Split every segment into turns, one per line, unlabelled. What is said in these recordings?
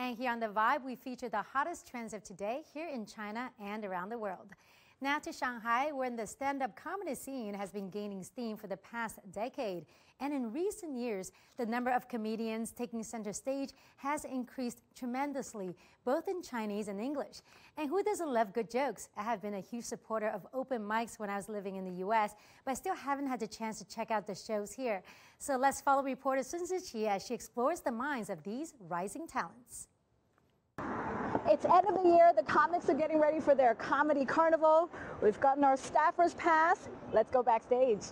And here on The Vibe, we feature the hottest trends of today here in China and around the world. Now to Shanghai, where the stand-up comedy scene has been gaining steam for the past decade. And in recent years, the number of comedians taking center stage has increased tremendously, both in Chinese and English. And who doesn't love good jokes? I have been a huge supporter of open mics when I was living in the U.S., but I still haven't had the chance to check out the shows here. So let's follow reporter Sun Ziqi as she explores the minds of these rising talents.
It's end of the year. The comics are getting ready for their comedy carnival. We've gotten our staffers pass. Let's go backstage.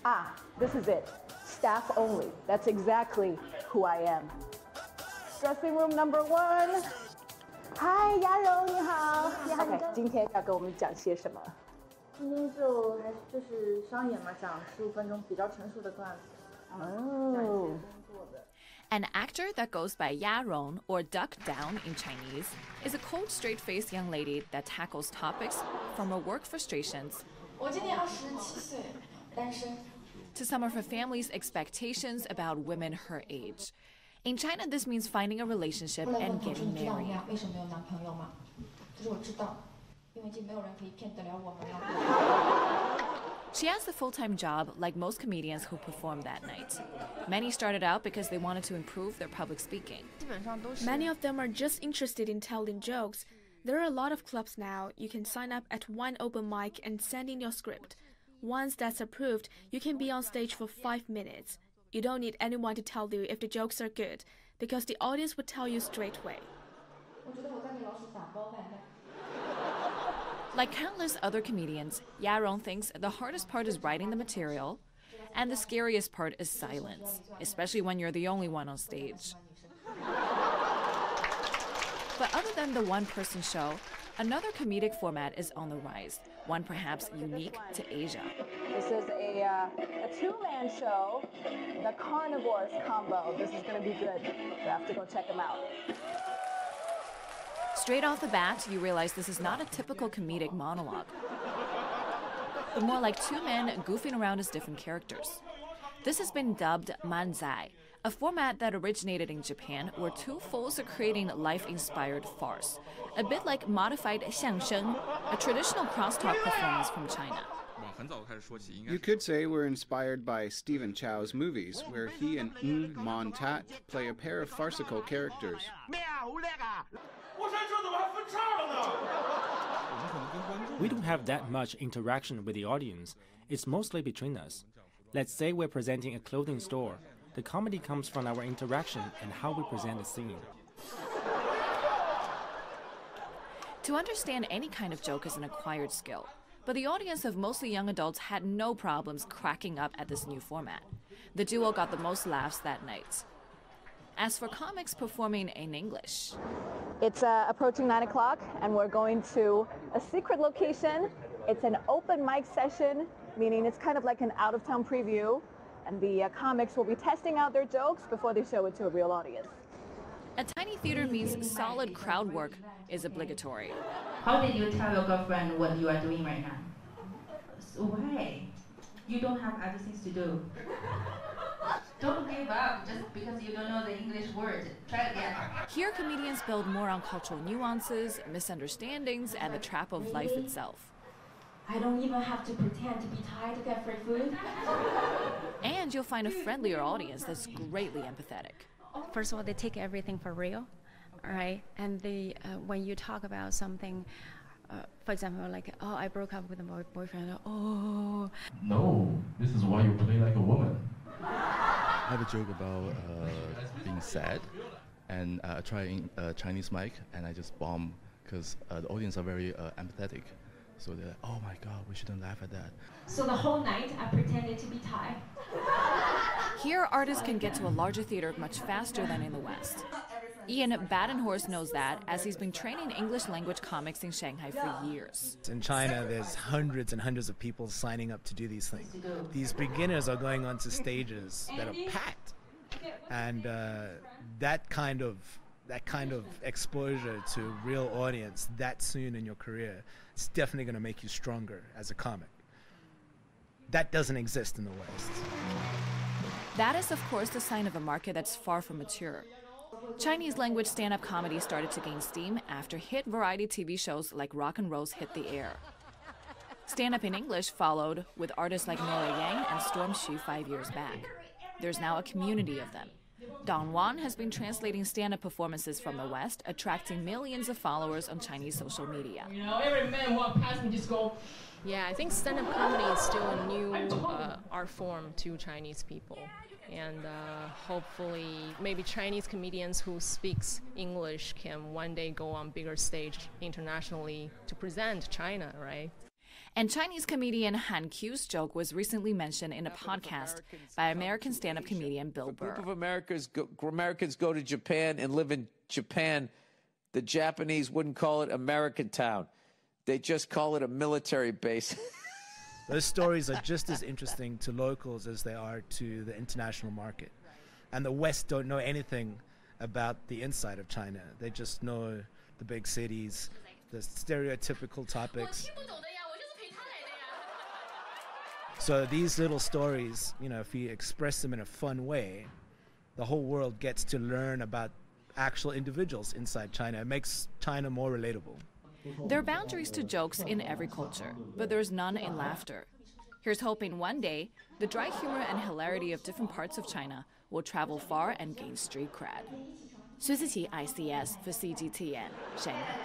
Ah, this is it. Staff only. That's exactly who I am. Dressing room number 1. Hi, 鸭蓉，你好。OK， 今天要跟我们讲些什么？
今天就是商演嘛，讲15分钟比较成熟的段子。哦。
An actor that goes by Ya Rong, or Duck Down in Chinese, is a cold, straight-faced young lady that tackles topics from her work frustrations to some of her family's expectations about women her age. In China, this means finding a relationship and getting married. She has a full-time job like most comedians who perform that night. Many started out because they wanted to improve their public speaking.
Many of them are just interested in telling jokes. There are a lot of clubs now. You can sign up at one open mic and send in your script. Once that's approved, you can be on stage for 5 minutes. You don't need anyone to tell you if the jokes are good, because the audience would tell you straight away.
Like countless other comedians, Ya Rong thinks the hardest part is writing the material, and the scariest part is silence, especially when you're the only one on stage. But other than the one-person show, another comedic format is on the rise, one perhaps unique to Asia.
This is a two-man show, the Carnivores combo. This is going to be good. You have to go check them out.
Straight off the bat, you realize this is not a typical comedic monologue, but more like two men goofing around as different characters. This has been dubbed manzai, a format that originated in Japan, where two fools are creating life-inspired farce, a bit like modified xiangsheng, a traditional crosstalk performance from China.
You could say we're inspired by Stephen Chow's movies, where he and Mon Tat play a pair of farcical characters.
We don't have that much interaction with the audience. It's mostly between us. Let's say we're presenting a clothing store. The comedy comes from our interaction and how we present the scene.
To understand any kind of joke is an acquired skill, but the audience of mostly young adults had no problems cracking up at this new format. The duo got the most laughs that night. As for comics performing in English,
it's approaching 9 o'clock, and we're going to a secret location. It's an open mic session, meaning it's kind of like an out-of-town preview, and the comics will be testing out their jokes before they show it to a real audience.
A tiny theater means solid crowd work is obligatory.
How did you tell your girlfriend what you are doing right now? So why? You don't have other things to do. Don't give up just because you don't know the English word. Try again.
Here, comedians build more on cultural nuances, misunderstandings, and the trap of life itself.
I don't even have to pretend to be Thai to get free food.
And you'll find a friendlier audience that's greatly empathetic.
First of all, they take everything for real, right? And they, when you talk about something, for example, like, oh, I broke up with my boyfriend. Oh.
No, this is why you play like a woman.
I have a joke about being sad, and trying Chinese mic, and I just bomb because the audience are very empathetic. So they're like, oh my God, we shouldn't laugh at that.
So the whole night I pretended to be Thai.
Here, artists can get to a larger theater much faster than in the West. Ian Badenhorst knows that, as he's been training English language comics in Shanghai for years.
In China, there's hundreds and hundreds of people signing up to do these things. These beginners are going onto stages that are packed, and that kind of exposure to real audience that soon in your career is definitely going to make you stronger as a comic. That doesn't exist in the West.
That is, of course, the sign of a market that's far from mature. Chinese language stand-up comedy started to gain steam after hit variety TV shows like Rock and Roll's hit the air. Stand-up in English followed with artists like Nora Yang and Storm Xu 5 years back. There's now a community of them. Dong Wan has been translating stand-up performances from the West, attracting millions of followers on Chinese social media.
You know, every man walk past me just go.
Yeah, I think stand-up comedy is still a new art form to Chinese people. And hopefully, maybe Chinese comedians who speaks English can one day go on bigger stage internationally to present China, right?
And Chinese comedian Han Q's joke was recently mentioned in a podcast by American stand-up comedian Bill Burr.
A group of Americans go to Japan and live in Japan. The Japanese wouldn't call it American Town. They just call it a military base.
Those stories are just as interesting to locals as they are to the international market. And the West don't know anything about the inside of China. They just know the big cities, the stereotypical topics. So these little stories, you know, if you express them in a fun way, the whole world gets to learn about actual individuals inside China. It makes China more relatable.
There are boundaries to jokes in every culture, but there's none in laughter. Here's hoping one day, the dry humor and hilarity of different parts of China will travel far and gain street cred. Xu Ziqi, ICS for CGTN, Shanghai.